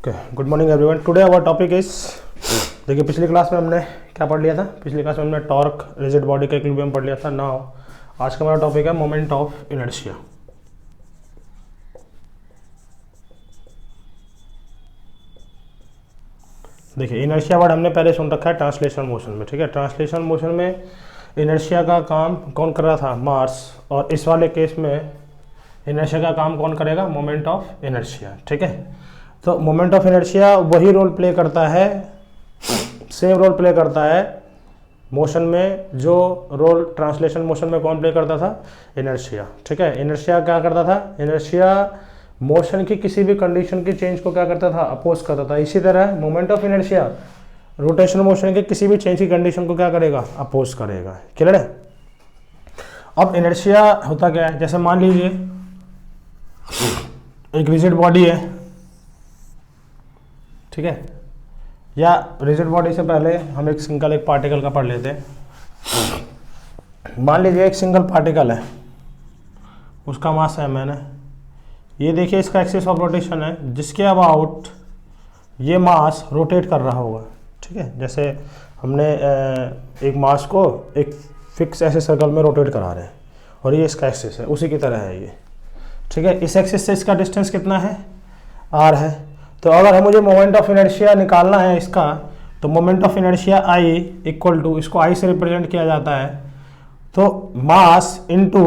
Okay, good morning everyone. Today our topic is, देखिए पिछली class में हमने क्या पढ़ लिया था? पिछली क्लास में हमने टॉर्क, रिजिड बॉडी का इक्विलिब्रियम पढ़ लिया था। नाउ आज का हमारा टॉपिक है मोमेंट ऑफ इनर्शिया। देखिए इनर्शिया वर्ड हमने पहले सुन रखा है ट्रांसलेशन मोशन में, ठीक है। ट्रांसलेशन मोशन में इनर्शिया का काम कौन कर रहा था? मास। और इस वाले केस में इनर्शिया का काम कौन करेगा? मोमेंट ऑफ इनर्शिया, ठीक है। तो मोमेंट ऑफ इनर्शिया वही रोल प्ले करता है, सेम रोल प्ले करता है मोशन में जो रोल ट्रांसलेशन मोशन में कौन प्ले करता था? इनर्शिया, ठीक है। इनर्शिया क्या करता था? इनर्शिया मोशन की किसी भी कंडीशन की चेंज को क्या करता था? अपोज करता था। इसी तरह moment of inertia rotation motion के किसी भी चेंज की कंडीशन को क्या करेगा? अपोज करेगा। क्लियर है? अब इनर्शिया होता क्या है? जैसे मान लीजिए एक रिजिड बॉडी है, ठीक है, या रिजिड बॉडी से पहले हम एक पार्टिकल का पढ़ लेते हैं। मान लीजिए एक सिंगल पार्टिकल है, उसका मास है mn है। ये देखिए इसका एक्सिस ऑफ रोटेशन है जिसके अबाउट ये मास रोटेट कर रहा होगा, ठीक है। जैसे हमने एक मास को एक फिक्स ऐसे सर्कल में रोटेट करा रहे हैं और ये इसका एक्सिस है, उसी की तरह है ये, ठीक है। इस एक्सिस से इसका डिस्टेंस कितना है? r है। तो अगर मुझे मोमेंट ऑफ इनर्शिया निकालना है इसका, तो moment of inertia I equal to, इसको I से रिप्रेजेंट किया जाता है, तो मास इनटू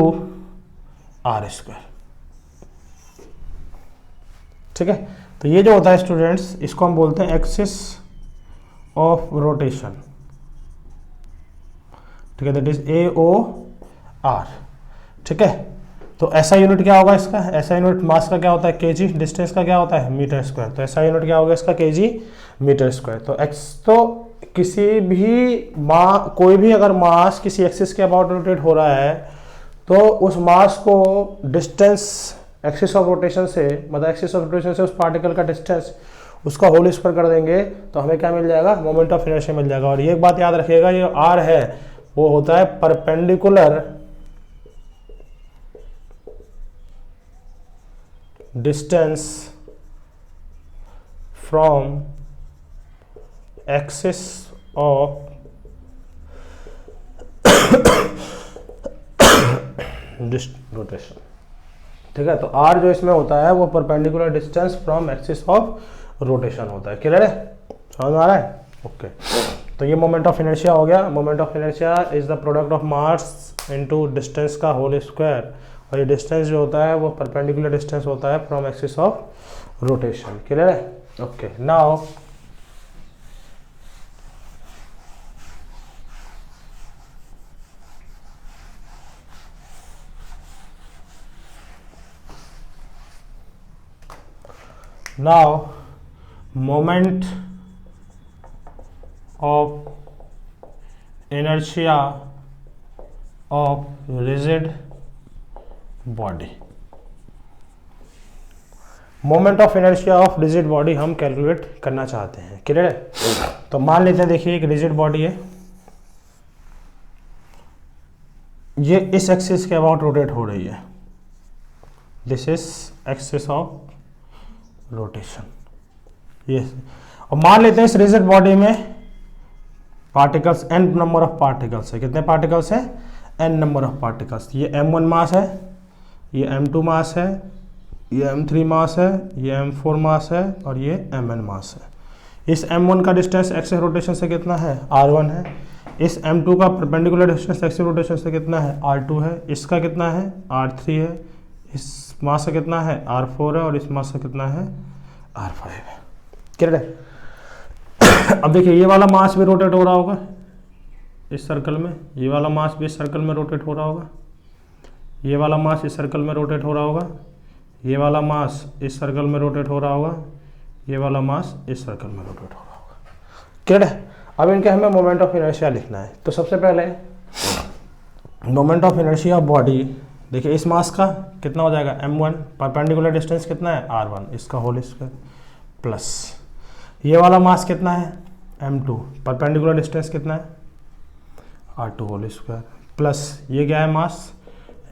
r स्क्वायर, ठीक है। तो ये जो होता है स्टूडेंट्स, इसको हम बोलते हैं एक्सिस ऑफ रोटेशन, ठीक है। दैट इज AOR, ठीक है। तो ऐसा यूनिट क्या होगा इसका? ऐसा यूनिट मास का क्या होता है? केजी। डिस्टेंस का क्या होता है? Metre square. तो ऐसा यूनिट क्या होगा इसका? KG metre square. तो तो किसी भी कोई भी अगर मास किसी एक्सिस के अबाउट रोटेट हो रहा है, तो उस मास को डिस्टेंस एक्सिस ऑफ रोटेशन से, मतलब एक्सिस ऑफ रोटेशन से उस पार्टिकल का डिस्टेंस, उसका होल स्क्वायर कर देंगे तो हमें क्या मिल जाएगा? मोमेंट ऑफ इनर्शिया मिल जाएगा। और ये एक बात याद रखिएगा, ये r है वो होता है perpendicular distance from axis of rotation, ठीक है। तो r जो इसमें होता है वो perpendicular distance from axis of rotation होता है। क्लियर है? समझ में आ रहा है? ओके। तो ये मोमेंट ऑफ इनर्शिया हो गया। Moment of inertia is the product of mass into distance का होल स्क्वायर, और ये डिस्टेंस जो होता है वो परपेंडिकुलर डिस्टेंस होता है from axis of rotation. Clear है? Okay. Now moment of inertia of rigid body, moment of inertia of rigid body हम कैलकुलेट करना चाहते हैं। क्लियर है? तो मान लेते हैं, देखिए एक रिजिड बॉडी है, ये इस एक्सिस के अबाउट रोटेट हो रही है, this is axis of rotation, ये। और मान लेते हैं इस रिजिड बॉडी में particles, n number of particles है। कितने पार्टिकल्स है? n number of particles. ये m1 मास है, ये m2 मास है, ये m3 मास है, ये m4 मास है, और ये mn मास है। इस m1 का डिस्टेंस एक्सिस रोटेशन से कितना है? r1 है। इस m2 का परपेंडिकुलर डिस्टेंस एक्सिस रोटेशन से कितना है? r2 है। इसका कितना है? r3 है। इस मास से कितना है? r4 है। और इस मास से कितना है? r5 है। क्लियर है? अब देखिए ये वाला मास भी रोटेट हो रहा होगा इस सर्कल में, ये वाला मास भी इस सर्कल में रोटेट हो रहा होगा, ये वाला मास इस सर्कल में रोटेट हो रहा होगा, ये वाला मास इस सर्कल में रोटेट हो रहा होगा, ये वाला मास इस सर्कल में रोटेट हो रहा होगा। क्लियर है? अब इनके हमें मोमेंट ऑफ इनर्शिया लिखना है। तो सबसे पहले moment of inertia of body, देखिए इस मास का कितना हो जाएगा? m1, परपेंडिकुलर डिस्टेंस कितना है? r1, इसका होल स्क्वायर, प्लस ये वाला मास कितना है? m2, परपेंडिकुलर डिस्टेंस कितना है? r2 होल स्क्वायर, प्लस ये क्या है मास?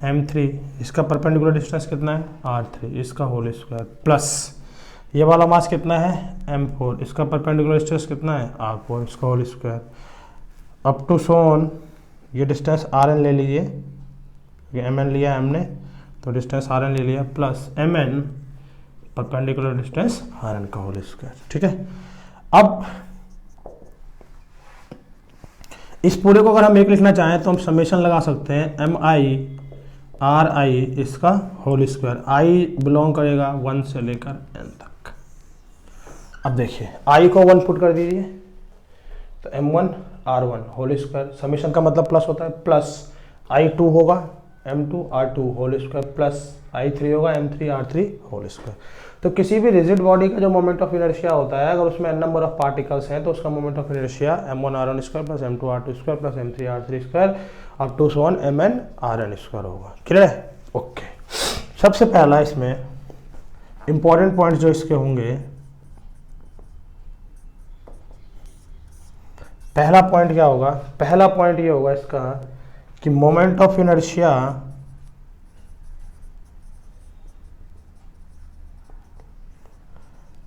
m3, इसका परपेंडिकुलर डिस्टेंस कितना है? r3, इसका होल स्क्वायर, प्लस ये वाला मास कितना है m4, इसका परपेंडिकुलर डिस्टेंस कितना है r4, इसका होल स्क्वायर अप टू सोन, ये डिस्टेंस rn ले लीजिए, ये mn लिया हमने तो डिस्टेंस rn ले लिया, plus mn perpendicular distance rn का होल स्क्वायर। ठीक है, अब इस पूरे को अगर हम एक लिखना चाहें तो हम समेशन लगा सकते हैं mi ri इसका होल स्क्वायर, i बिलोंग करेगा 1 से लेकर n तक। अब देखिए i को 1 पुट कर दीजिए तो m1 r1 whole square, summation का मतलब प्लस होता है, प्लस i2 होगा m2 r2 whole square, plus i3 होगा m3 r3 होल स्क्वायर। तो किसी भी रिजिड बॉडी का जो मोमेंट ऑफ इनर्शिया होता है, अगर उसमें n नंबर ऑफ पार्टिकल्स हैं तो उसका moment of inertia m1 r1 square plus m2 r2 square plus m3 r3 square up to सोन mn rn स्क्वायर होगा। क्लियर है? ओके, सबसे पहला इसमें इंपॉर्टेंट पॉइंट जो इसके होंगे, पहला पॉइंट क्या होगा, पहला पॉइंट ये होगा इसका कि moment of inertia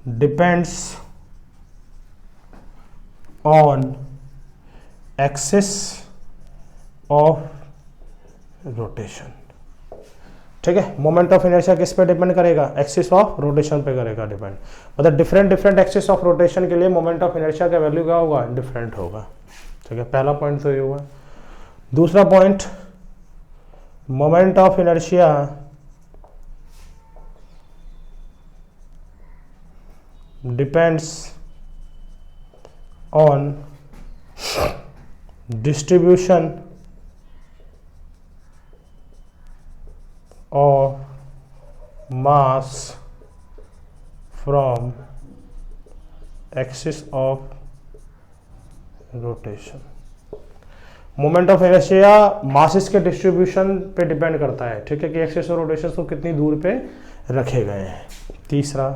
depends on axis of rotation. ठीक है, मोमेंट ऑफ इनर्शिया किस पे डिपेंड करेगा, एक्सिस ऑफ रोटेशन पे करेगा डिपेंड, मतलब different different axis of rotation के लिए मोमेंट ऑफ इनर्शिया का वैल्यू क्या होगा, डिफरेंट होगा। ठीक है, पहला पॉइंट तो ये हुआ। दूसरा point, moment of inertia depends on distribution of mass from axis of rotation. Moment of inertia masses के डिस्ट्रीब्यूशन पे डिपेंड करता है। ठीक है, कि एक्सिस ऑफ रोटेशन को कितनी दूर पे रखे गए हैं। तीसरा,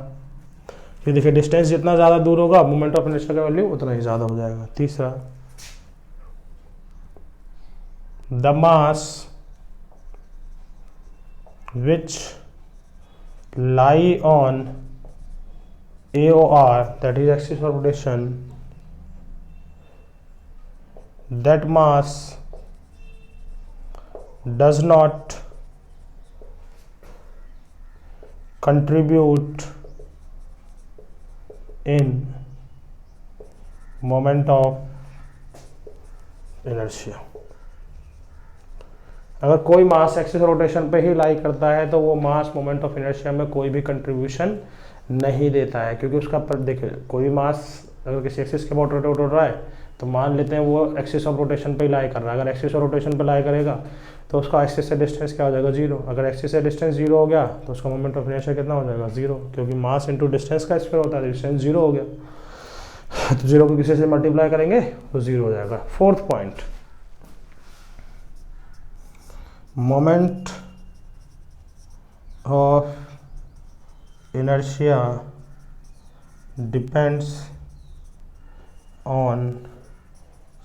ये देखिए डिस्टेंस जितना ज़्यादा दूर होगा मोमेंट ऑफ इनर्शिया का वैल्यू उतना ही ज़्यादा हो जाएगा। तीसरा, the mass which lie on AOR, that is axis of rotation, that mass does not contribute in moment of inertia। अगर कोई मास एक्सिस रोटेशन पे ही लाई करता है तो वो मास मोमेंट ऑफ इनर्शिया में कोई भी कंट्रीब्यूशन नहीं देता है, क्योंकि उसका पर देखिए कोई भी मास अगर किसी एक्सिस के अबाउट रोटेट हो रहा है तो मान लेते हैं वो एक्सिस ऑफ रोटेशन पे ही लाई कर रहा है। अगर एक्सिस ऑफ रोटेशन पे लाई करेगा तो उसका एक्सिस से डिस्टेंस क्या हो जाएगा, जीरो। अगर एक्सिस से डिस्टेंस जीरो हो गया तो उसका मोमेंट ऑफ इनर्शिया कितना हो जाएगा, जीरो, क्योंकि मास इंटू डिस्टेंस का स्क्वायर होता है, डिस्टेंस जीरो हो गया तो जीरो को किसी से मल्टीप्लाई करेंगे तो जीरो हो जाएगा। Fourth point, moment of inertia depends on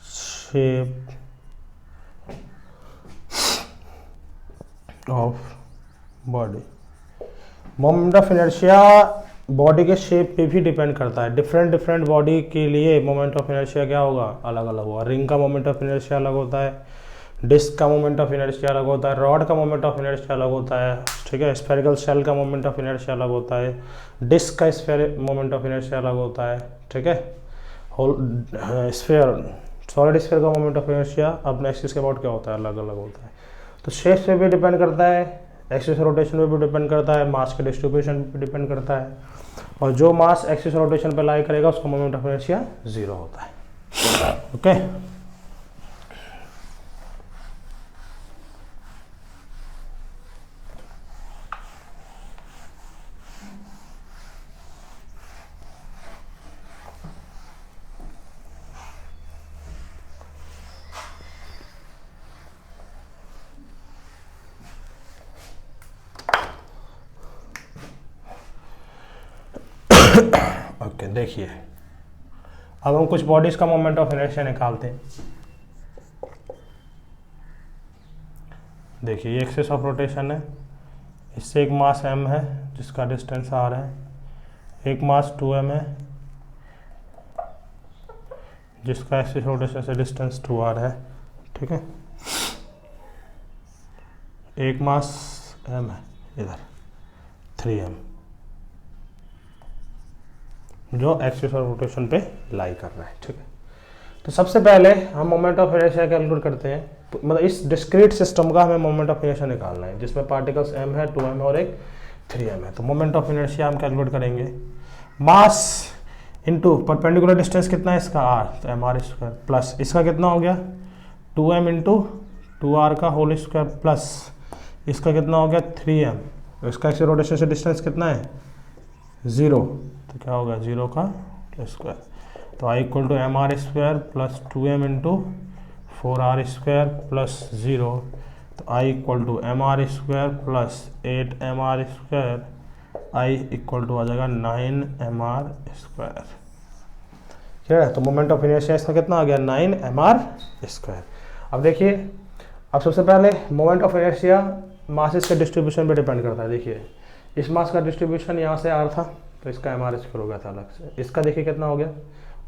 shape of body। Moment of inertia body के शेप पे भी डिपेंड करता है। डिफरेंट डिफरेंट बॉडी के लिए मोमेंट ऑफ इनर्शिया क्या होगा, अलग अलग होगा। रिंग का मोमेंट ऑफ इनर्शिया अलग होता है, डिस्क का मोमेंट ऑफ इनर्शिया अलग होता है, रॉड का मोमेंट ऑफ इनर्शिया अलग होता है। ठीक है, स्फेरिकल शेल का मोमेंट ऑफ इनर्शिया अलग होता है, डिस्क का मोमेंट ऑफ इनर्शिया अलग होता है। ठीक है, होल स्फेयर, सॉलिड स्फेयर का मोमेंट ऑफ इनर्शिया अपने एक्सिस के अबाउट क्या होता है, अलग अलग होता है। तो शेप पे भी डिपेंड करता है, एक्सिस रोटेशन पे भी डिपेंड करता है, मास के डिस्ट्रीब्यूशन पे डिपेंड करता है, और जो मास एक्सिस रोटेशन पे लाई करेगा उसका मोमेंट ऑफ इनर्शिया जीरो होता है। ओके, ओके देखिए अब हम कुछ बॉडीज का मोमेंट ऑफ इनर्शिया निकालते हैं। देखिए ये एक्सिस ऑफ रोटेशन है, इससे एक मास m है जिसका डिस्टेंस r है, एक मास 2m है जिसका एक्सिस रोटेशन से डिस्टेंस 2r है, ठीक है। एक मास m है इधर 3m जो एक्सिस और रोटेशन पे लाई कर रहा है, ठीक है। तो सबसे पहले हम मोमेंट ऑफ इनर्शिया कैलकुलेट करते हैं, मतलब इस डिस्क्रीट सिस्टम का हमें मोमेंट ऑफ इनर्शिया निकालना है जिसमें पार्टिकल्स m है, 2m और एक 3m है। तो मोमेंट ऑफ इनर्शिया हम कैलकुलेट करेंगे, मास इनटू परपेंडिकुलर डिस्टेंस कितना है इसका r, तो mr स्क्वायर प्लस इसका कितना हो गया 2m इंटू 2r का होल स्क्वायर प्लस इसका कितना हो गया 3m, तो इसका एक्सिस रोटेशन से डिस्टेंस कितना है 0, तो क्या होगा 0 का स्क्वायर। तो I equal to mr square plus 2m into 4r square plus 0, तो I equal to mr square plus 8mr square, I equal to आ जाएगा 9mr स्क्वायर, ठीक है। तो मोमेंट ऑफ इनर्शिया इसका कितना आ गया 9mr स्क्वायर। अब देखिए, अब सबसे पहले मोमेंट ऑफ इनर्शिया मासेस के डिस्ट्रीब्यूशन पे डिपेंड करता है। देखिए इस मास का डिस्ट्रीब्यूशन यहाँ से r था, तो इसका mr स्क्वायर हो गया था अलग से। इसका देखिए कितना हो गया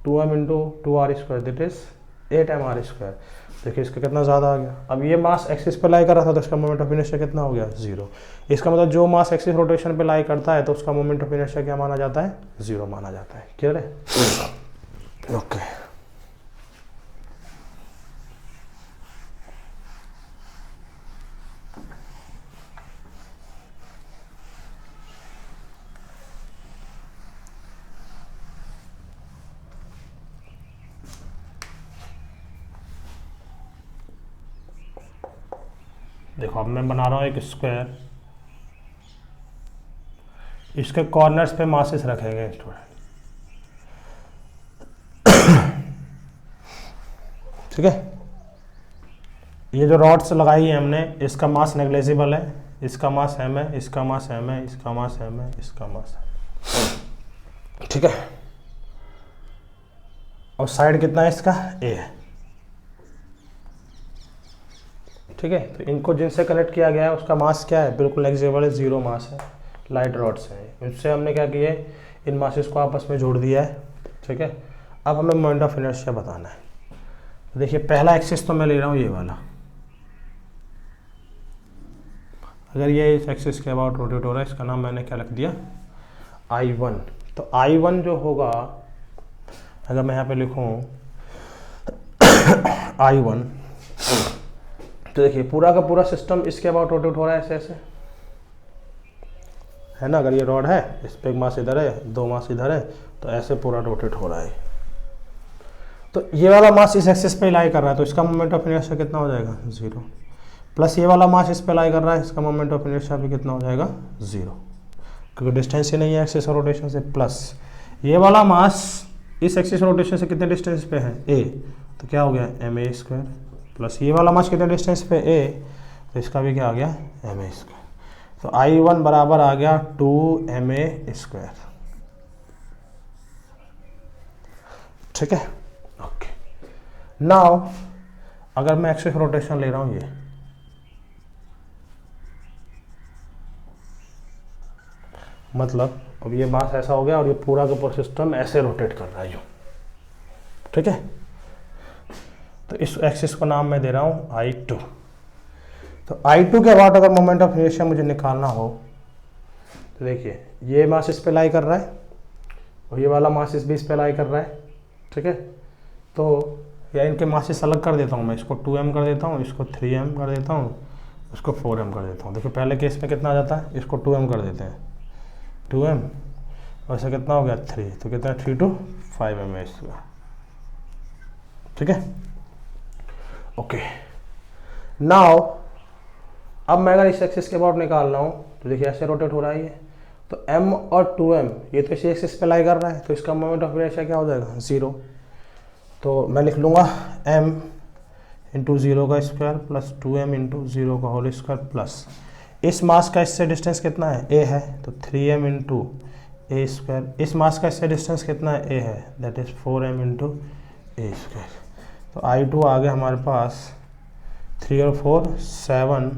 2m into 2r square, that is 8mr square. देखिए इसका कितना ज़्यादा आ गया। अब ये मास एक्सिस पे लाई कर रहा था तो इसका मोमेंट ऑफ इनर्शिया कितना हो गया 0। इसका मतलब जो मास एक्सिस रोटेशन पे लाई करता है तो उसका मोमेंट ऑफ इनर्शिया क्या माना जाता है 0 माना जाता है, क्लियर है। ओके देखो अब मैं बना रहा हूँ एक स्क्वायर, इसके कॉर्नर्स पे मासेस रखेंगे स्टूडेंट, ठीक है। ये जो रॉड्स लगाई है हमने इसका मास नेग्लेजिबल है, इसका मास m है, इसका मास m है, इसका मास m है, इसका मास है, ठीक है। और साइड कितना है इसका a है, ठीक है। तो इनको जिनसे कनेक्ट किया गया है उसका मास क्या है बिल्कुल नेग्लिजिबल है, 0 मास है, लाइट रॉड्स हैं। इससे हमने क्या किया है इन मासेस को आपस में जोड़ दिया है, ठीक है। अब हमें मोमेंट ऑफ इनर्शिया बताना है। तो देखिए पहला एक्सिस तो मैं ले रहा हूँ ये वाला, अगर ये इस एक्सिस के अबाउट रोटेट हो रहा है इसका नाम मैंने क्या रख दिया I1। तो I1 जो होगा, अगर मैं यहाँ पे लिखूँ I1, तो देखिए पूरा का पूरा सिस्टम इसके अबाउट रोटेट हो रहा है ऐसे ऐसे, है ना। अगर ये रॉड है इस पे एक मास इधर है, 2 मास इधर है, तो ऐसे पूरा रोटेट हो रहा है। तो ये वाला मास इस एक्सिस पे लाई कर रहा है तो इसका मोमेंट ऑफ इनर्शिया कितना हो जाएगा 0, प्लस ये वाला मास इस पे लाई कर रहा है, इसका मोमेंट ऑफ इनर्शिया भी कितना हो जाएगा 0, क्योंकि डिस्टेंस ही नहीं है एक्सिस और रोटेशन से। प्लस ये वाला मास इस एक्सिस रोटेशन से कितने डिस्टेंस पे है a, तो क्या हो गया ma स्क्वायर, प्लस ये वाला मास कितने डिस्टेंस पे a, तो इसका भी क्या आ गया ma स्क्वायर। तो I1 बराबर आ गया 2ma स्क्वायर, ठीक है। ओके, नाउ अगर मैं एक्सिस रोटेशन ले रहा हूं ये, मतलब अब ये मास ऐसा हो गया और ये पूरा का पूरा सिस्टम ऐसे रोटेट कर रहा है यूं, ठीक है। तो इस एक्सिस को नाम मैं दे रहा हूं I2। तो I2 के बाद अगर मोमेंट ऑफ इनर्शिया मुझे निकालना हो तो देखिए ये मास इस पे लाई कर रहा है और ये वाला मास इस भी इस पे लाई कर रहा है, ठीक है। तो या इनके मासेस अलग कर देता हूँ मैं, इसको 2m कर देता हूँ, इसको 3m कर देता हूँ, इसको 4m कर देता हूँ। देखिए पहले केस में कितना आ जाता है, इसको 2m कर देते हैं 2m, और ऐसा कितना हो गया 3, तो कितना 3 to 5m इसका, ठीक है। ओके, नाउ अब मैं अगर इस एक्सिस के अबाउट निकाल रहा हूँ तो देखिए ऐसे रोटेट हो रहा है ये, तो m और 2m ये तो इसी एक्सिस पे लाई कर रहा है, तो इसका मोमेंट ऑफ इनर्शिया क्या हो जाएगा 0। तो मैं लिख लूँगा m इंटू 0 का स्क्वायर प्लस 2m इंटू 0 का होल स्क्वायर प्लस इस मास का इससे डिस्टेंस कितना है a है, तो 3m इंटू a स्क्वायर, इस मास का इससे डिस्टेंस कितना है a है, that is 4m into a square. तो I2 आ गया हमारे पास 3 और 4 7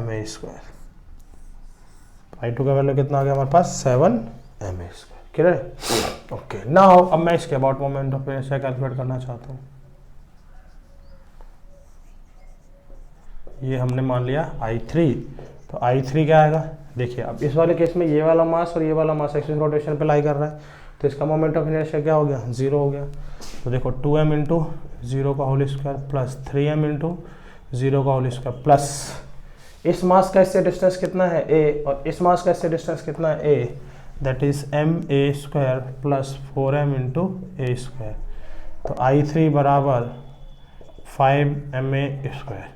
ma स्क्वायर। I2 का वैल्यू कितना आ गया हमारे पास 7 एम ए स्क्वायर। क्लियर है? ओके, नाउ अब मैं इसके about moment of inertia calculate करना चाहता हूँ। ये हमने मान लिया I3, तो I3 क्या आएगा? देखिए अब इस वाले केस में ये वाला मास और ये वाला मास एक्सिस रोटेशन पे लाई कर रहा है, तो इसका मोमेंट ऑफ इनर्शिया क्या हो गया? 0 हो गया। तो देखो 2m इंटू 0 का whole square plus 3m into 0 का होल स्क्वायर प्लस इस मास का इससे डिस्टेंस कितना है? a, और इस मास का इससे डिस्टेंस कितना है? a, that is ma square plus 4m into a square. तो I3 बराबर 5ma स्क्वायर।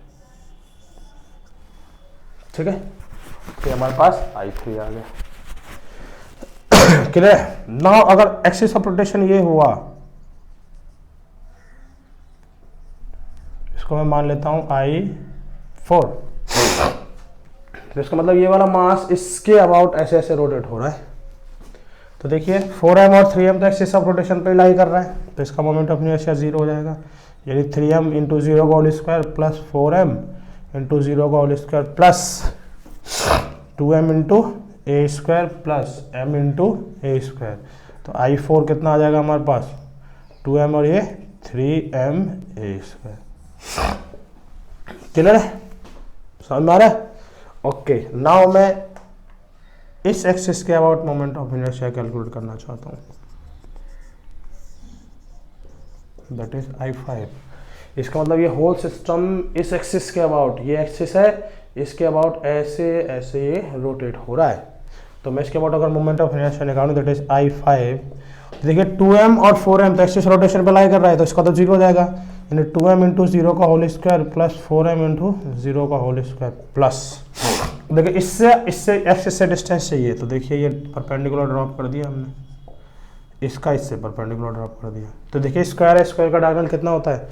ठीक है, तो हमारे पास I3 आ गया। क्लियर है? नाउ अगर एक्सिस ऑफ रोटेशन ये हुआ, इसको मैं मान लेता हूं I4, तो इसका मतलब ये वाला मास इसके अबाउट ऐसे ऐसे रोटेट हो रहा है। तो देखिए 4m और 3m तो एक्सिस ऑफ रोटेशन पे लाई कर रहा है, तो इसका मोमेंट ऑफ इनर्शिया 0 हो जाएगा, यानी 3m इंटू 0 का whole square plus 4m into 0 का whole square plus 2m into A square plus m into A square. तो I4 कितना आ जाएगा हमारे पास? 2m और ये 3m ए स्क्वायर। क्लियर है? समझ में आ रहा है? ओके, नाउ मैं इस एक्सिस के about moment of inertia calculate करना चाहता हूँ, दैट इज I5। इसका मतलब ये होल सिस्टम इस एक्सिस के अबाउट, ये एक्सिस है, इसके अबाउट ऐसे ऐसे ये रोटेट हो रहा है। तो मैं इसके अबाउट अगर मोमेंट ऑफ इनर्शिया निकालूं, दैट इज I5। तो देखिए 2m और 4m तो एक्सिस रोटेशन पे लाई कर रहा है, तो इसका तो 0 हो जाएगा, यानी 2m इंटू 0 का whole square plus 4m into 0 का होल स्क्वायर प्लस, देखिए इससे एक्सिस से डिस्टेंस चाहिए, तो देखिए ये परपेंडिकुलर ड्रॉप कर दिया हमने, इसका इससे परपेंडिकुलर ड्रॉप कर दिया। तो देखिए स्क्वायर है, स्क्वायर का डायगोनल कितना होता है?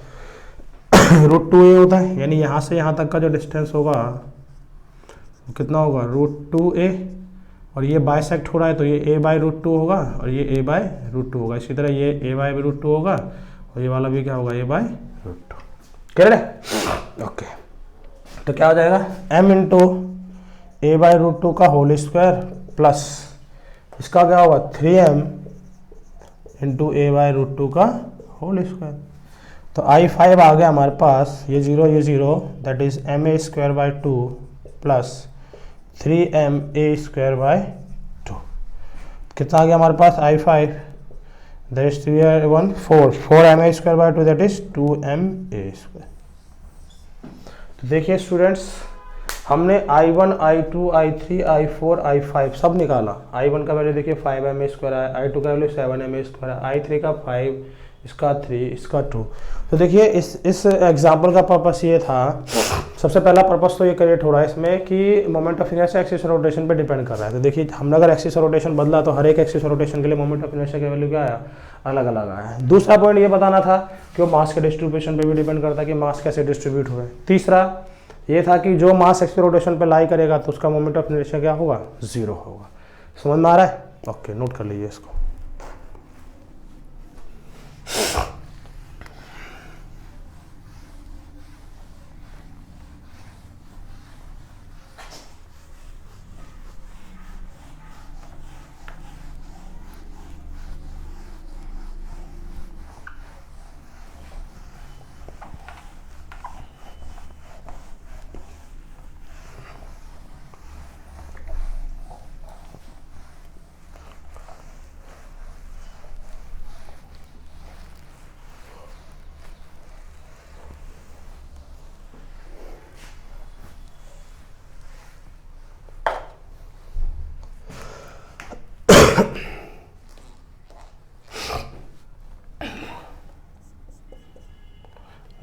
√2a होता है, यानी यहाँ से यहाँ तक का जो डिस्टेंस होगा वो कितना होगा? √2a, और ये बाइसेक्ट हो रहा है तो ये a/√2 होगा और ये a/√2 होगा। इसी तरह ये a/√2 होगा और ये वाला भी क्या होगा? a/√2। क्लियर है? ओके, तो क्या हो जाएगा? m इंटू a/√2 का होल स्क्वायर प्लस इसका क्या होगा? 3m इंटू a/√2 का होल स्क्वायर। तो I5 आ गया हमारे पास, ये 0 that is ma square by 2 plus 3ma square by 2। कितना आ गया हमारे पास? I5 that is 4ma square by 2 that is 2ma square. तो देखिए स्टूडेंट्स, हमने I1, I2, I3, I4, I5 सब निकाला। I1 का वैल्यू देखिए 5ma स्क्वायर है, I2 का वैल्यू 7ma स्क्वायर है, I3 का 5, इसका 3, इसका 2। तो देखिए इस एग्जाम्पल का पर्पस ये था, सबसे पहला पर्पस तो ये क्रिएट हो रहा है इसमें कि moment of inertia axis rotation पे डिपेंड कर रहा है। तो देखिए हमने अगर एक्सिस रोटेशन बदला तो हर एक एक्सिस रोटेशन के लिए मोमेंट ऑफ इनर्शिया का वैल्यू क्या आया? अलग अलग आया। दूसरा पॉइंट ये बताना था कि वो मास के डिस्ट्रीब्यूशन पे भी डिपेंड करता है कि मास कैसे डिस्ट्रीब्यूट हो रहा है। तीसरा ये था कि जो मास एक्सिस रोटेशन पे लाई करेगा तो उसका मोमेंट ऑफ इनर्शिया क्या होगा? 0 होगा। समझ में आ रहा है? ओके, नोट कर लीजिए इसको।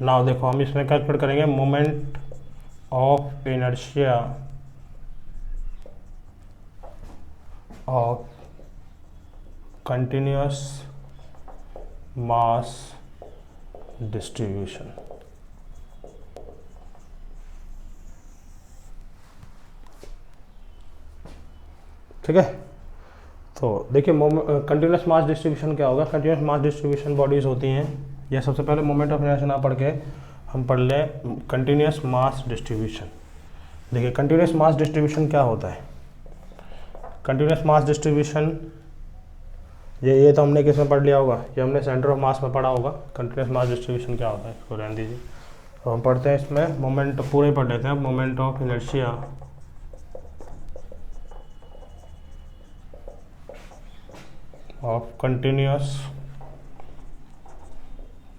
नाउ देखो हम इसमें कैलकुलेट करेंगे moment of inertia of continuous mass distribution. ठीक है, तो देखिए कंटिन्यूअस मास डिस्ट्रीब्यूशन क्या होगा? कंटिन्यूअस मास डिस्ट्रीब्यूशन बॉडीज होती हैं, या सबसे पहले मोमेंट ऑफ इनर्शिया ना पढ़ के हम पढ़ लें कंटिन्यूअस मास डिस्ट्रीब्यूशन। देखिए कंटिन्यूअस मास डिस्ट्रीब्यूशन क्या होता है? कंटिन्यूअस मास डिस्ट्रीब्यूशन ये तो हमने किसमें पढ़ लिया होगा, ये हमने सेंटर ऑफ मास में पढ़ा होगा। कंटिन्यूस मास डिस्ट्रीब्यूशन क्या होता है, इसको रहने दीजिए। तो हम पढ़ते हैं इसमें मोमेंट, पूरे पढ़ लेते हैं। Moment of inertia of continuous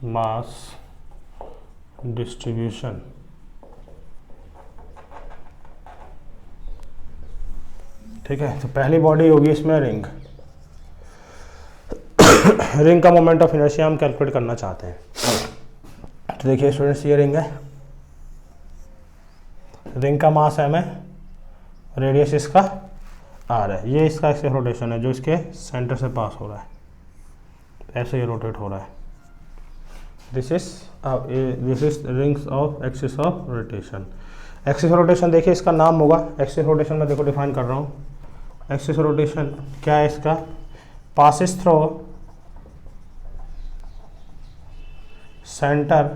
mass distribution. ठीक है, तो पहली बॉडी होगी इसमें रिंग। रिंग का मोमेंट ऑफ इनर्शिया हम कैलकुलेट करना चाहते हैं। तो देखिए स्टूडेंट्स, ये रिंग है, रिंग का मास m है, रेडियस इसका r है, ये इसका एक्सिस रोटेशन है जो इसके सेंटर से पास हो रहा है, ऐसे ये रोटेट हो रहा है। This is rings of axis of rotation. Axis rotation देखिए इसका नाम होगा, एक्सिस रोटेशन में देखो डिफाइन कर रहा हूँ। एक्सिस रोटेशन क्या है इसका, passes through centre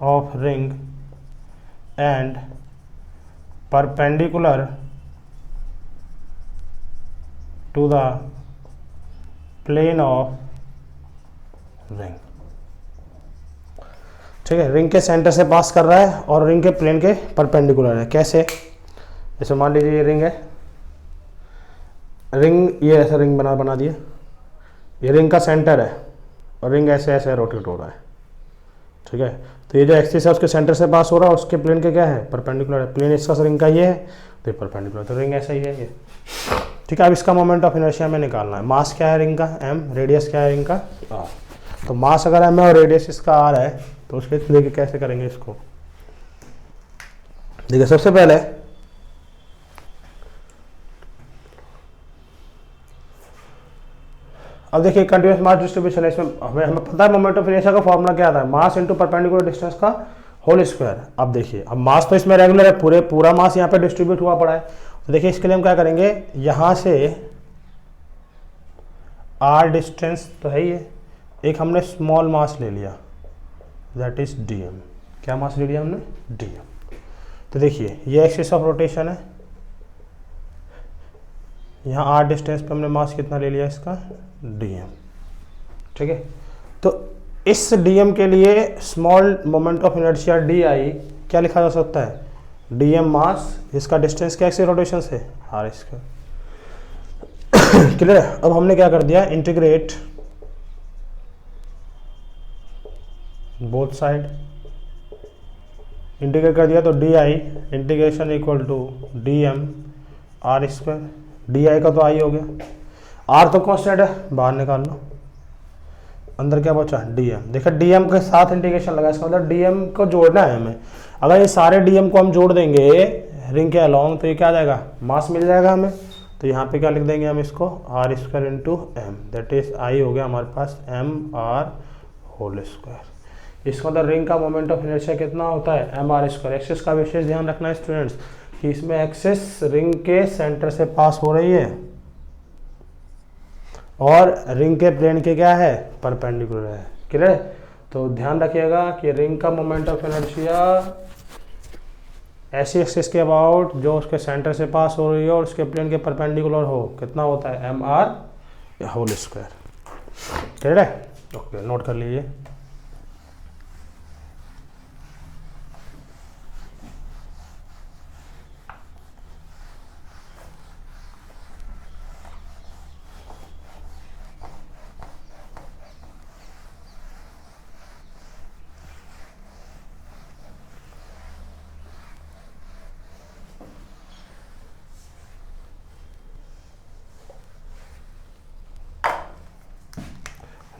of ring and perpendicular to the plane of ring. ठीक है, रिंग के सेंटर से पास कर रहा है और रिंग के प्लेन के परपेंडिकुलर है। कैसे, जैसे मान लीजिए ये रिंग है, रिंग ये ऐसा रिंग बना दिया, ये रिंग का सेंटर है और रिंग ऐसे ऐसे रोटेट हो रहा है। ठीक है, तो ये जो एक्सिस है उसके सेंटर से पास हो रहा है, उसके प्लेन के क्या है, परपेंडिकुलर है। प्लेन इसका रिंग का ये है तो ये परपेंडिकुलर, तो रिंग ऐसा ही है ये। ठीक है, अब इसका मोमेंट ऑफ इनर्शिया में निकालना है। मास क्या है रिंग का, m, रेडियस क्या है रिंग का, r। तो मास अगर m है और रेडियस इसका r है तो उसके देखिए कैसे करेंगे इसको। देखिए सबसे पहले अब देखिए कंटिन्यूस मास डिस्ट्रीब्यूशन है, इसमें हमें पता है मोमेंट ऑफ इनर्शिया का फॉर्मूला क्या आता है, मास इनटू परपेंडिकुलर डिस्टेंस का होल स्क्वायर। अब देखिए, अब मास तो इसमें रेगुलर है, पूरा मास यहाँ पे डिस्ट्रीब्यूट हुआ पड़ा है। तो देखिए इसके लिए हम क्या करेंगे, यहाँ से r डिस्टेंस तो है ही है, एक हमने स्मॉल मास ले लिया दैट इज dm। क्या मास ले लिया हमने, dm। तो देखिए ये एक्सिस ऑफ रोटेशन है, यहाँ r डिस्टेंस पे हमने मास कितना ले लिया इसका, dm। ठीक है, तो इस dm के लिए small moment of inertia di क्या लिखा जा सकता है, dm मास, इसका डिस्टेंस क्या एक्सिस रोटेशन से r इसका। क्लियर है। अब हमने क्या कर दिया, इंटीग्रेट बोथ साइड, इंटीग्रेट कर दिया तो D I integration equal to D M R square. D I का तो आई हो गया, आर तो कॉन्स्टेंट है, बाहर निकाल लो, अंदर क्या बचा, डी एम। देखो डी एम के साथ इंटीग्रेशन लगा, इसका मतलब डी एम को जोड़ना है हमें। अगर ये सारे डी एम को हम जोड़ देंगे रिंग के अलॉन्ग तो ये क्या आ जाएगा, मास मिल जाएगा हमें। तो यहाँ पे क्या लिख देंगे हम इसको, R square into M, that is I हो गया हमारे पास एम आर होल स्क्वायर। इसका मतलब रिंग का मोमेंट ऑफ इनर्शिया कितना होता है, एम आर स्क्वायर। एक्सिस का विशेष ध्यान रखना है स्टूडेंट्स कि इसमें एक्सिस रिंग के सेंटर से पास हो रही है और रिंग के प्लेन के क्या है, परपेंडिकुलर है। क्लियर है। तो ध्यान रखिएगा कि रिंग का मोमेंट ऑफ इनर्शिया ऐसी एक्सिस के अबाउट जो उसके सेंटर से पास हो रही है और उसके प्लेन के परपेंडिकुलर हो, कितना होता है, M R whole square. Clear है, ओके नोट कर लीजिए।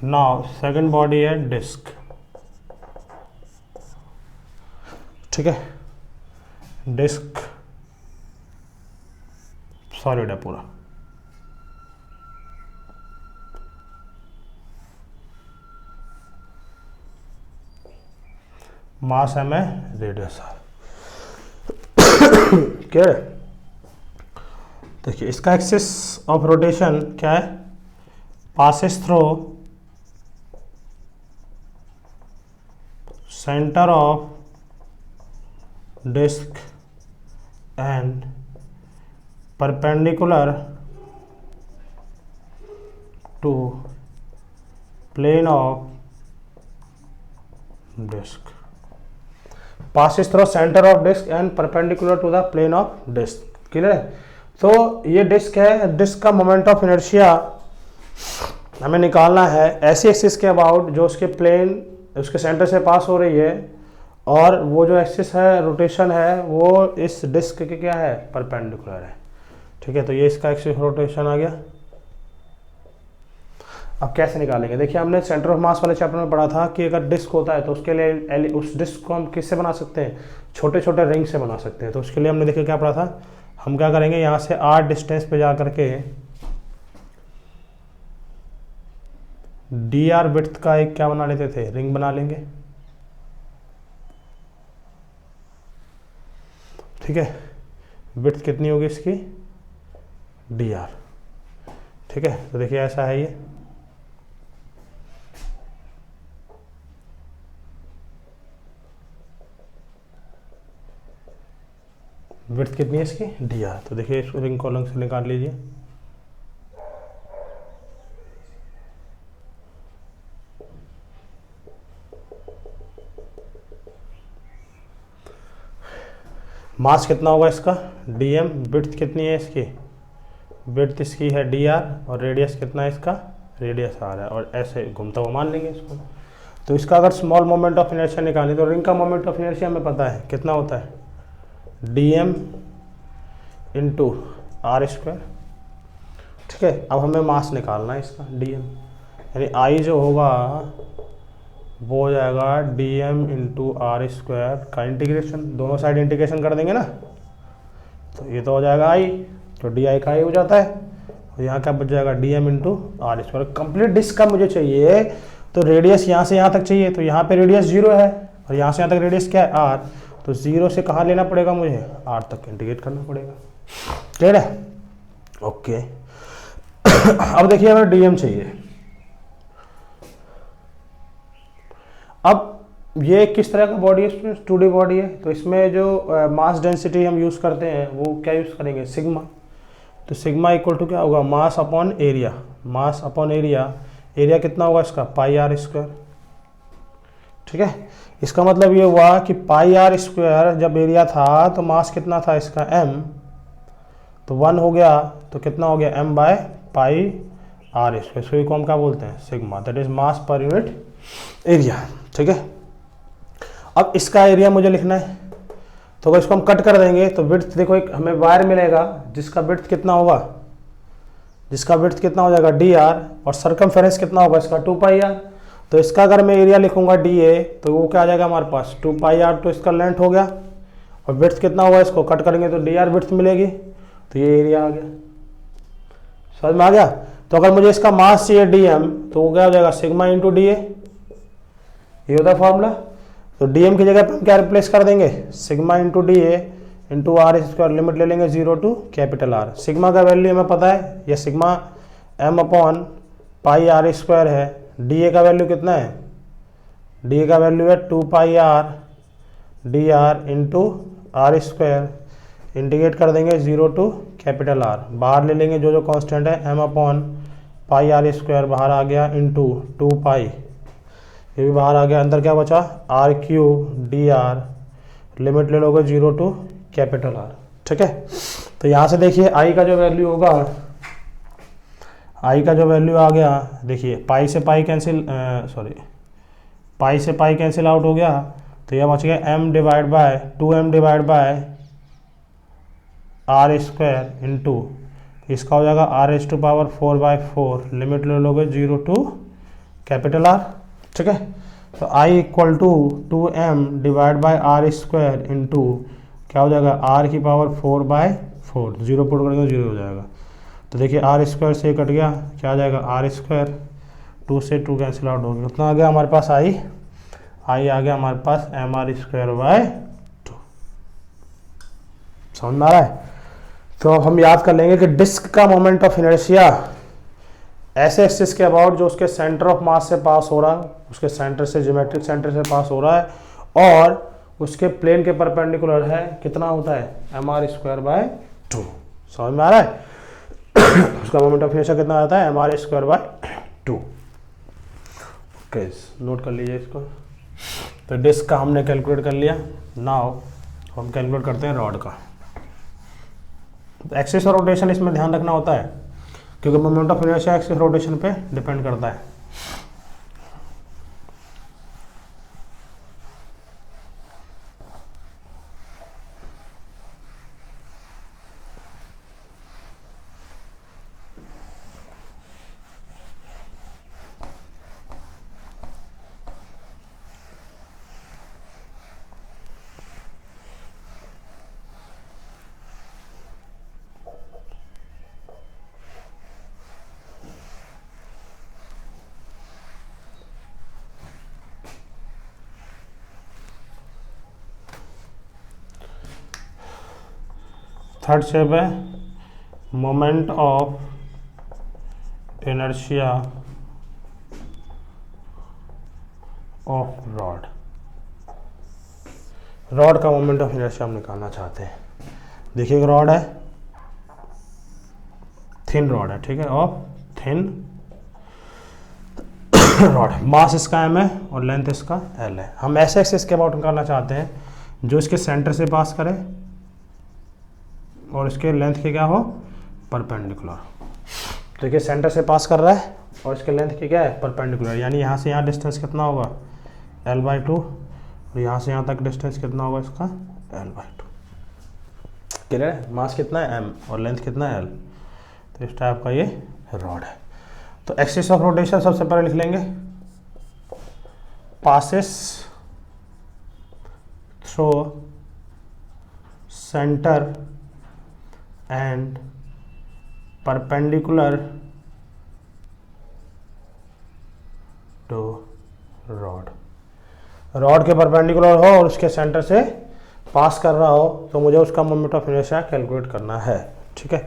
नाउ सेकंड बॉडी है डिस्क। ठीक है, डिस्क सॉलिड है पूरा, मास एम है, रेडियस आर। क्या है, देखिए इसका एक्सिस ऑफ रोटेशन क्या है, passes through center of disk and perpendicular to plane of disc, passes through centre of disc and perpendicular to the plane of disc. Clear है? तो ये डिस्क है, डिस्क का मोमेंट ऑफ इनर्शिया हमें निकालना है ऐसी एक्सिस के अबाउट जो उसके प्लेन उसके सेंटर से पास हो रही है, और वो जो एक्सिस है रोटेशन है वो इस डिस्क के क्या है, परपेंडिकुलर है। ठीक है, तो ये इसका एक्सिस रोटेशन आ गया। अब कैसे निकालेंगे? देखिए हमने सेंटर ऑफ मास वाले चैप्टर में पढ़ा था कि अगर डिस्क होता है तो उसके लिए उस डिस्क को हम किससे बना सकते हैं, छोटे छोटे रिंग से बना सकते हैं। तो उसके लिए हमने देखिए क्या पढ़ा था, हम क्या करेंगे, यहाँ से r डिस्टेंस पे जा करके dr विड्थ का एक क्या बना लेते थे, रिंग बना लेंगे। ठीक है, विड्थ कितनी होगी इसकी, dr। ठीक है, तो देखिए ऐसा है ये, विड्थ कितनी है इसकी, dr। तो देखिए इस रिंग कॉलम से निकाल लीजिए। मास कितना होगा इसका, dm, विड्थ कितनी है इसकी, विड्थ इसकी है dr, और रेडियस कितना है इसका, रेडियस आ रहा है, और ऐसे घूमता हुआ मान लेंगे इसको। तो इसका अगर स्मॉल मोमेंट ऑफ इनर्शिया निकालें तो रिंग का मोमेंट ऑफ इनर्शिया हमें पता है कितना होता है, dm इंटू आर स्क्वायर। ठीक है, अब हमें मास निकालना है इसका, dm, यानी I जो होगा वो हो जाएगा dm इंटू आर स्क्वायर का इंटीग्रेशन, दोनों साइड इंटीग्रेशन कर देंगे ना, तो ये तो हो जाएगा I, तो di का I हो जाता है, और यहाँ क्या बच जाएगा, dm into R square. Complete disc का मुझे चाहिए तो रेडियस यहाँ से यहाँ तक चाहिए, तो यहाँ पे रेडियस 0 है और यहाँ से यहाँ तक रेडियस क्या है, r, तो 0 से कहाँ लेना पड़ेगा मुझे, r तक इंटीग्रेट करना पड़ेगा। क्लियर है? ओके। अब देखिए हमें dm चाहिए। अब ये किस तरह का बॉडी है स्टूडेंट्स, 2D बॉडी है, तो इसमें जो मास डेंसिटी हम यूज़ करते हैं वो क्या यूज़ करेंगे, सिग्मा। तो सिग्मा इक्वल टू क्या होगा, mass upon area, mass upon area, area कितना होगा इसका, पाई आर स्क्वायर। ठीक है, इसका मतलब ये हुआ कि पाई आर स्क्वायर जब एरिया था तो मास कितना था इसका, m, तो 1 हो गया, तो कितना हो गया, m by pi R square. इसको हम क्या बोलते हैं, sigma, that is mass per unit area. ठीक है, अब इसका एरिया मुझे लिखना है, तो अगर इसको हम कट कर देंगे तो विड्थ देखो, एक हमें वायर मिलेगा जिसका विड्थ कितना होगा, जिसका विड्थ कितना हो जाएगा dr, और सरकमफेरेंस कितना होगा इसका 2 पाई r। तो इसका अगर मैं एरिया लिखूंगा dA तो वो क्या आ जाएगा हमारे पास 2 पाई r, तो इसका लेंथ हो गया, और विड्थ कितना होगा, इसको कट करेंगे तो dr विड्थ मिलेगी, तो ये एरिया आ गया। समझ में आ गया? तो अगर मुझे इसका मास चाहिए dm तो वो क्या हो जाएगा, सिग्मा इंटू dA, ये होता है फॉर्मूला। तो dm की जगह पर हम क्या रिप्लेस कर देंगे, sigma into dA into R square, limit ले लेंगे 0 टू कैपिटल R। सिग्मा का वैल्यू हमें पता है, ये sigma m upon pi R square है, dA का वैल्यू कितना है, dA का वैल्यू है 2 pi r dr into R square, integrate कर देंगे 0 टू कैपिटल R, बाहर ले लेंगे जो जो कांस्टेंट है, m upon pi R square बाहर आ गया, इंटू 2 पाई, ये भी बाहर आ गया, अंदर क्या बचा, r क्यूब dr, लिमिट ले लोगे 0 टू कैपिटल R। ठीक है, तो यहाँ से देखिए I का जो वैल्यू होगा, I का जो वैल्यू आ गया, देखिए पाई से पाई कैंसिल, पाई से पाई कैंसिल आउट हो गया, तो यह बच गया m divide by 2m divide by R square into इसका हो जाएगा r⁴ 4/4, लिमिट ले लोगे 0 टू कैपिटल R। ठीक है, तो I equal to 2m divide by R square into क्या हो जाएगा, r⁴/4, 0 पुट करेंगे 0 हो जाएगा। तो देखिए आर स्क्वायर से कट गया, क्या आ जाएगा, आर स्क्वायर, 2 से 2 कैंसिल आउट हो गया, कितना आ गया हमारे पास, I आ गया हमारे पास mr²/2। समझ में आ रहा है? तो अब हम याद कर लेंगे कि डिस्क का मोमेंट ऑफ इनर्शिया ऐसे एक्सिस के अबाउट जो उसके सेंटर ऑफ मास से पास हो रहा है, उसके सेंटर से, ज्योमेट्रिक सेंटर से पास हो रहा है, और उसके प्लेन के परपेंडिकुलर है, कितना होता है, mr²/2। समझ में आ रहा है? उसका मोमेंट ऑफ इनर्शिया कितना आता है, mr²/2। 2। ओके, नोट कर लीजिए इसको। तो डिस्क का हमने कैलकुलेट कर लिया। नाउ हम कैलकुलेट करते हैं रॉड का। तो एक्सिस और रोटेशन इसमें ध्यान रखना होता है, क्योंकि moment of inertia axis rotation पे डिपेंड करता है। थर्ड स्टेप है moment of inertia of rod. Rod का मोमेंट ऑफ इनर्शिया हम निकालना चाहते हैं। देखिए एक रॉड है, थिन रॉड है, ठीक है, ऑफ थिन रॉड, मास इसका m है और लेंथ इसका l है। हम ऐसे एक्सिस के अबाउट निकालना चाहते हैं जो इसके सेंटर से पास करे और इसके लेंथ के क्या हो, परपेंडिकुलर। देखिए सेंटर से पास कर रहा है और इसके लेंथ की क्या है, परपेंडिकुलर, यानी यहाँ से यहाँ डिस्टेंस कितना होगा, l/2, और यहाँ से यहाँ तक डिस्टेंस कितना होगा इसका, l/2। क्लियर है? मास कितना है m और लेंथ कितना है l। तो इस टाइप का ये रॉड है। तो एक्सिस ऑफ रोटेशन सबसे पहले लिख लेंगे, passes through centre and perpendicular to rod. Rod के परपेंडिकुलर हो और उसके सेंटर से पास कर रहा हो तो मुझे उसका मोमेंट ऑफ इनर्शिया कैलकुलेट करना है। ठीक है,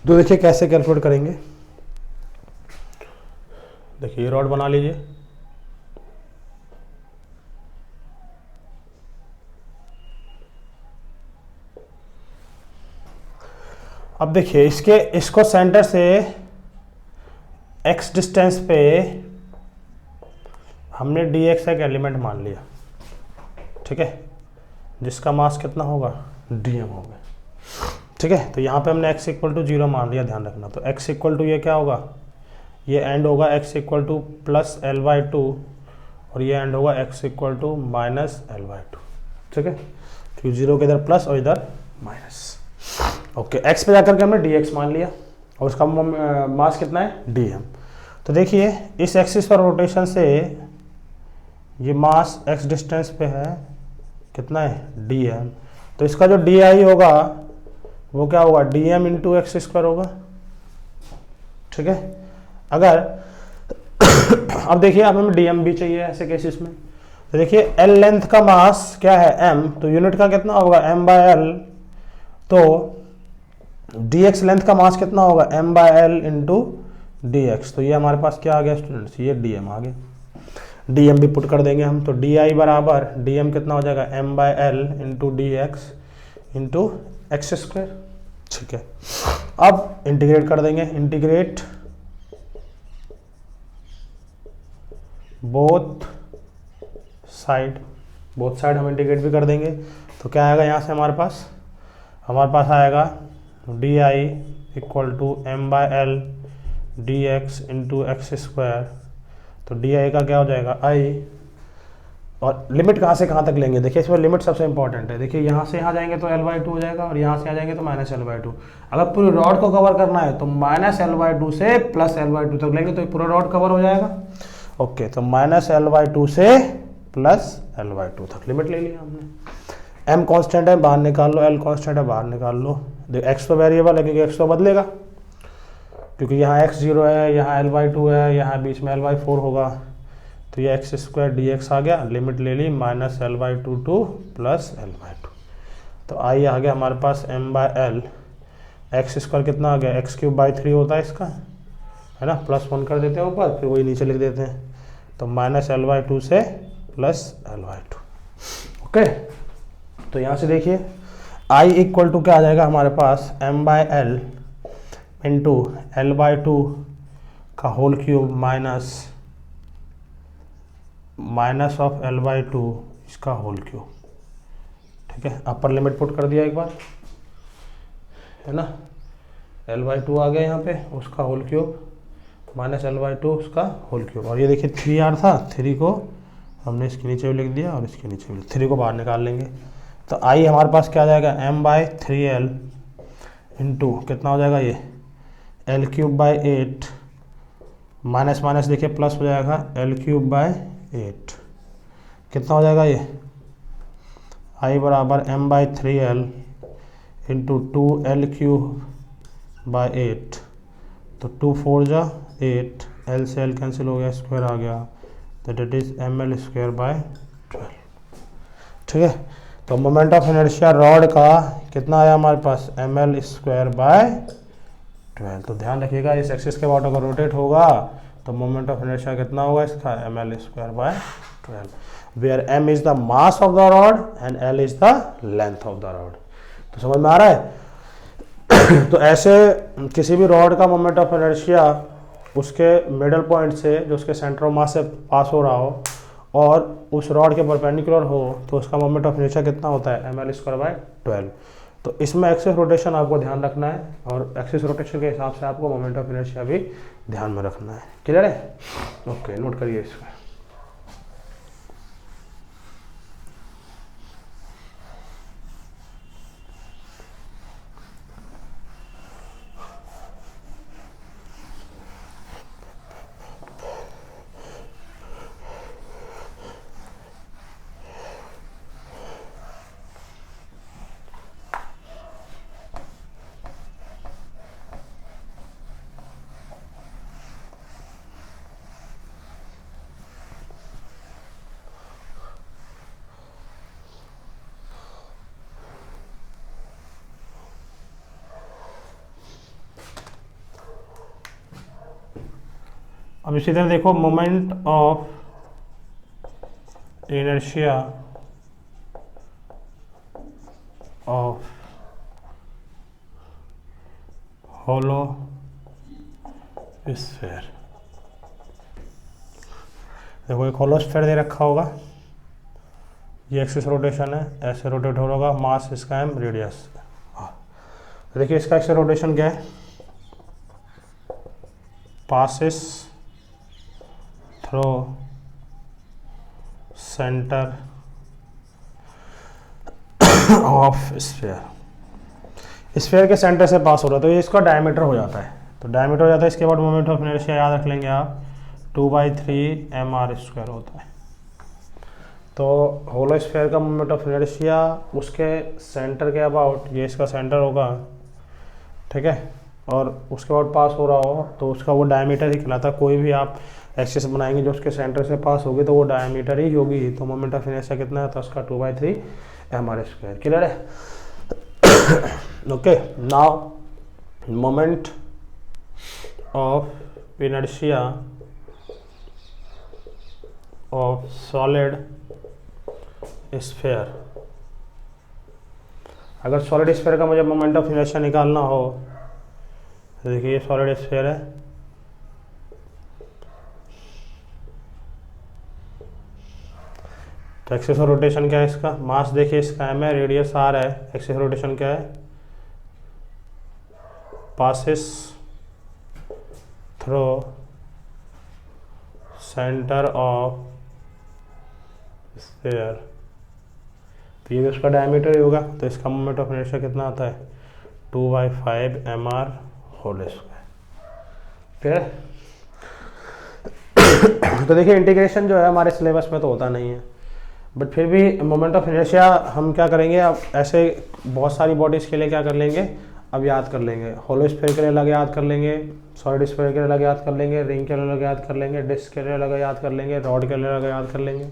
तो देखिए कैसे कैलकुलेट करेंगे। देखिए ये रॉड बना लीजिए, अब देखिए इसको सेंटर से x डिस्टेंस पे हमने dx एक एलिमेंट मान लिया, ठीक है, जिसका मास कितना होगा, dm होगा। ठीक है, तो यहाँ पे हमने x इक्वल टू 0 मान लिया, ध्यान रखना। तो x इक्वल टू ये क्या होगा, ये एंड होगा x equal two plus l/2 और ये एंड होगा x equal to minus l/2। ठीक है, तो 0 के इधर प्लस और इधर माइनस। ओके, x पे जाकर के हमने dx मान लिया और उसका मास कितना है, dm। तो देखिए इस एक्सिस पर रोटेशन से ये मास x डिस्टेंस पे है, कितना है, dm। तो इसका जो di होगा वो क्या होगा, dm इंटू एक्स स्क्वायर होगा। ठीक है, अगर अब देखिए अब हमें dm भी चाहिए ऐसे केसेस में। तो देखिए l लेंथ का मास क्या है, m, तो यूनिट का कितना होगा, m/l। तो dx लेंथ का मास कितना होगा, m/l इंटू dx। तो ये हमारे पास क्या आ गया स्टूडेंट्स, ये dm आ गया। dm भी पुट कर देंगे हम, तो di बराबर dm कितना हो जाएगा, m/l into dx into x square. ठीक है, अब इंटीग्रेट कर देंगे, इंटीग्रेट बोथ साइड हम इंटीग्रेट भी कर देंगे। तो क्या आएगा यहाँ से हमारे पास आएगा di equal to m/l dx into x square. तो di का क्या हो जाएगा, i, और लिमिट कहाँ से कहाँ तक लेंगे, देखिए इसमें लिमिट सबसे इंपॉर्टेंट है। देखिए यहाँ से यहाँ जाएंगे तो l/2 हो जाएगा और यहाँ से आ जाएंगे तो माइनस l/2। अगर पूरी रॉड को कवर करना है तो माइनस l/2 से प्लस l/2 तक लेंगे तो पूरा रॉड कवर हो जाएगा। ओके, तो माइनस l/2 से प्लस l/2 तक लिमिट ले लिया हमने। m कांस्टेंट है, बाहर निकाल लो, l कांस्टेंट है, बाहर निकाल लो। देखो x तो वेरिएबल है क्योंकि x तो बदलेगा, क्योंकि यहाँ x 0 है, यहाँ l/2 है, यहाँ बीच में l/4 होगा। तो ये एक्स स्क्वायर dx आ गया, लिमिट ले ली minus l/2 two plus l/2। तो आई आ गया हमारे पास m/l, एक्स स्क्वायर कितना आ गया, x³/3 होता है इसका, है ना, +1 कर देते हैं ऊपर, फिर वही नीचे लिख देते हैं। तो माइनस l/2 से प्लस l/2। ओके, तो यहाँ से देखिए आई इक्वल टू क्या आ जाएगा हमारे पास, m/l इंटू l/2 का whole cube minus of L/2 इसका होल क्यूब। ठीक है, अपर लिमिट पुट कर दिया एक बार, है ना, L/2 आ गया यहाँ पे, उसका होल क्यूब माइनस L/2 उसका होल क्यूब। और ये देखिए 3R था, 3 को हमने इसके नीचे भी लिख दिया और इसके नीचे भी, 3 को बाहर निकाल लेंगे। तो आई हमारे पास क्या आ जाएगा, m/3l इंटू कितना हो जाएगा ये L3/8 माइनस माइनस देखिए प्लस हो जाएगा L3/8 कितना हो जाएगा ये आई बराबर m/3l इंटू 2L3/8। तो 2 4 जा 8, L से L कैंसिल हो गया, स्क्वायर आ गया, तो डेट इज ml²/12। ठीक है, तो मोमेंट ऑफ इनर्शिया रॉड का कितना आया हमारे पास, ml²/12। तो ध्यान रखिएगा इस एक्सिस के अबाउट अगर रोटेट होगा तो मोमेंट ऑफ इनर्शिया कितना होगा इसका, ml²/12, where m is the mass of the rod and l is the length of the rod. तो समझ में आ रहा है। तो ऐसे किसी भी रॉड का मोमेंट ऑफ इनर्शिया उसके मिडल पॉइंट से जो उसके सेंटर ऑफ मास से पास हो रहा हो और उस रॉड के परपेंडिकुलर हो तो उसका मोमेंट ऑफ इनर्शिया कितना होता है, ml²/12। तो इसमें एक्सिस रोटेशन आपको ध्यान रखना है और एक्सिस रोटेशन के हिसाब से आपको मोमेंट ऑफ इनर्शिया भी ध्यान में रखना है। क्लियर है, ओके, नोट करिए इसको। अब इसी तरह देखो moment of inertia of hollow sphere. देखो एक होलो स्फीयर दे रखा होगा, ये एक्सिस रोटेशन है, ऐसे रोटेट हो रहा होगा, मास इसका m, रेडियस। देखिए इसका एक्सिस रोटेशन क्या है, passes through centre of sphere. Sphere के सेंटर से पास हो रहा है तो ये इसका डायमीटर हो जाता है। तो डायमीटर हो जाता है, इसके बाद मोमेंट ऑफ इनर्शिया याद रख लेंगे आप, 2/3 mr² होता है। तो होलो स्फीयर का मोमेंट ऑफ इनर्शिया उसके सेंटर के अबाउट, ये इसका सेंटर होगा, ठीक है, और उसके बाद पास हो रहा हो तो उसका वो डायमीटर ही कहलाता है। कोई भी आप एक्सिस बनाएंगे जो उसके सेंटर से पास होगी तो वो डायमीटर ही होगी। तो मोमेंट ऑफ इनर्शिया कितना है, तो उसका 2/3 mr²। क्लियर है, okay. Now moment of inertia of solid sphere. अगर सॉलिड स्फीयर का मुझे मोमेंट ऑफ इनर्शिया निकालना हो, देखिए ये सॉलिड स्फीयर है, तो एक्सिस रोटेशन क्या है इसका, मास देखिए इसका m है, रेडियस r है, एक्सिस रोटेशन क्या है, passes through centre of sphere. तो ये भी उसका डायमीटर ही होगा, तो इसका मोमेंट ऑफ इनर्शिया कितना आता है, 2/5 mr होल स्क्वायर। फिर तो देखिए इंटीग्रेशन जो है हमारे सिलेबस में तो होता नहीं है, बट फिर भी मोमेंट ऑफ इनर्शिया हम क्या करेंगे, अब ऐसे बहुत सारी बॉडीज़ के लिए क्या कर लेंगे, अब याद कर लेंगे। होलो स्फीयर के लिए अलग याद कर लेंगे, सॉलिड स्फीयर के लिए अलग याद कर लेंगे, रिंग के लिए अलग याद कर लेंगे, डिस्क के लिए अलग याद कर लेंगे, रॉड के लिए अलग याद कर लेंगे।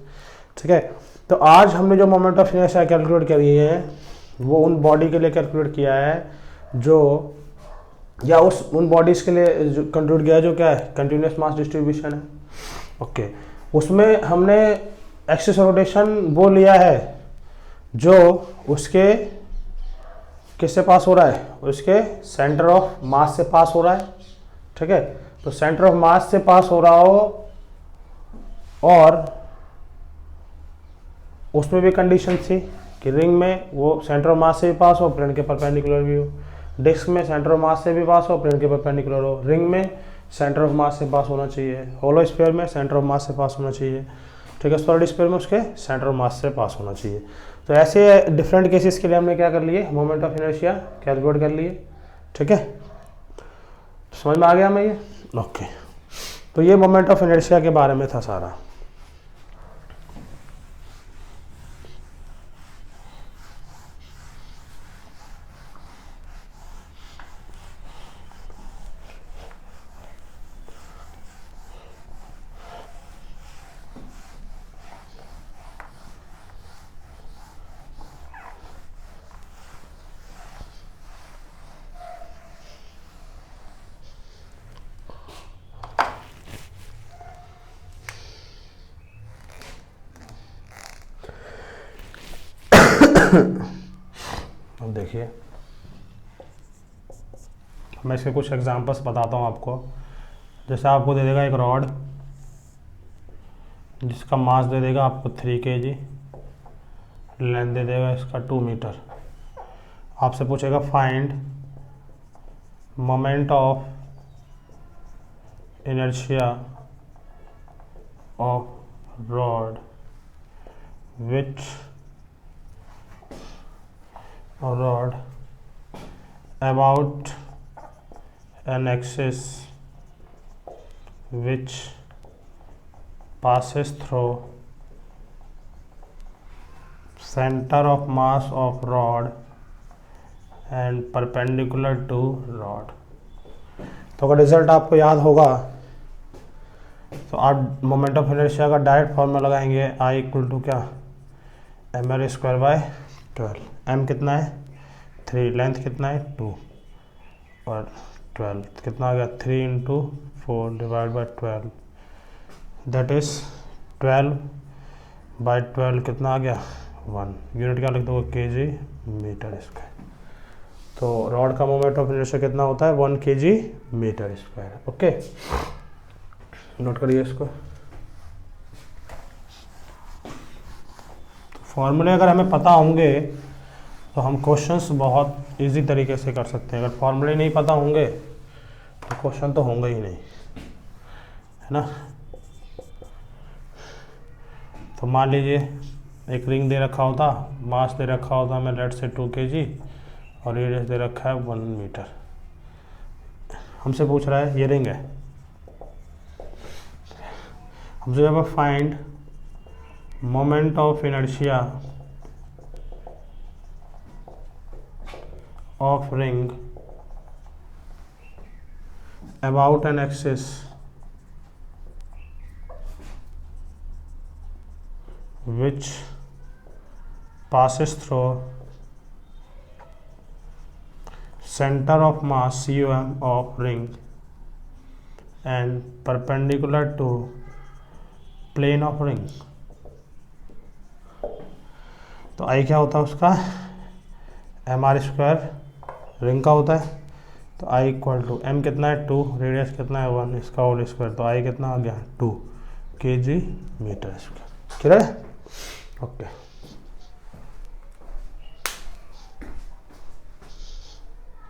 ठीक है, तो आज हमने जो मोमेंट ऑफ इनर्शिया कैलकुलेट करी है वो उन बॉडी के लिए कैलकुलेट किया है जो, या उन बॉडीज़ के लिए जो कैलकुलेट किया है जो क्या है, कंटिन्यूस मास डिस्ट्रीब्यूशन है। ओके, उसमें हमने एक्सिस रोटेशन वो लिया है जो उसके किससे पास हो रहा है, उसके सेंटर ऑफ मास से पास हो रहा है। ठीक है, तो सेंटर ऑफ मास से पास हो रहा हो और उसमें भी कंडीशन थी कि रिंग में वो सेंटर ऑफ मास से भी पास हो, प्लेन के परपेंडिकुलर भी हो। डिस्क में सेंटर ऑफ मास से भी पास हो, प्लेन के परपेंडिकुलर हो। रिंग में सेंटर ऑफ मास से पास होना चाहिए, होलो स्फीयर में सेंटर ऑफ मास से पास होना चाहिए, ठीक है। सॉलिड स्फीयर में उसके सेंटर ऑफ मास से पास होना चाहिए। तो ऐसे डिफरेंट केसेस के लिए हमने क्या कर लिए, मोमेंट ऑफ इनर्शिया कैलकुलेट कर लिए, ठीक है। समझ में आ गया हमें ये? ओके। तो ये मोमेंट ऑफ इनर्शिया के बारे में था सारा। अब देखिए, मैं इसके कुछ एग्जांपल्स बताता हूँ आपको। जैसे आपको दे देगा एक रॉड जिसका मास दे देगा आपको 3 kg, लेंथ दे देगा इसका 2 मीटर। आपसे पूछेगा find moment of inertia of rod which rod about an axis which passes through center of mass of rod and perpendicular to rod। तो अगर रिजल्ट आपको याद होगा तो आप मोमेंट ऑफ इनर्शिया का डायरेक्ट फॉर्मूला लगाएंगे, I इक्वल टू क्या, ml स्क्वायर बाय 12। m कितना है 3, लेंथ कितना है 2 और 12 कितना आ गया 3 into 4 divide by 12, that is 12 by 12 कितना आ गया 1। यूनिट क्या लिख दो, kg मीटर स्क्वायर। तो रॉड का मोमेंट ऑफ इनर्शिया कितना होता है 1 kg metre square. Okay, note करिए इसको। फॉर्मूले अगर हमें पता होंगे तो हम क्वेश्चंस बहुत इजी तरीके से कर सकते हैं। अगर फॉर्मूले नहीं पता होंगे तो क्वेश्चन तो होंगे ही नहीं, है ना। तो मान लीजिए एक रिंग दे रखा होता, मास दे रखा होता हमें लेट से 2 kg और रेडियस दे रखा है 1 मीटर। हमसे पूछ रहा है ये रिंग है, हमसे जब find moment of inertia of ring about an axis which passes through center of mass COM of ring and perpendicular to plane of ring। तो I क्या होता है उसका, mr स्क्वायर रिंग का होता है। तो I इक्वल टू m कितना है 2, रेडियस कितना है 1, इसका होल स्क्वायर। तो I कितना आ गया 2 kg मीटर स्क्वायर। क्लियर है? ओके।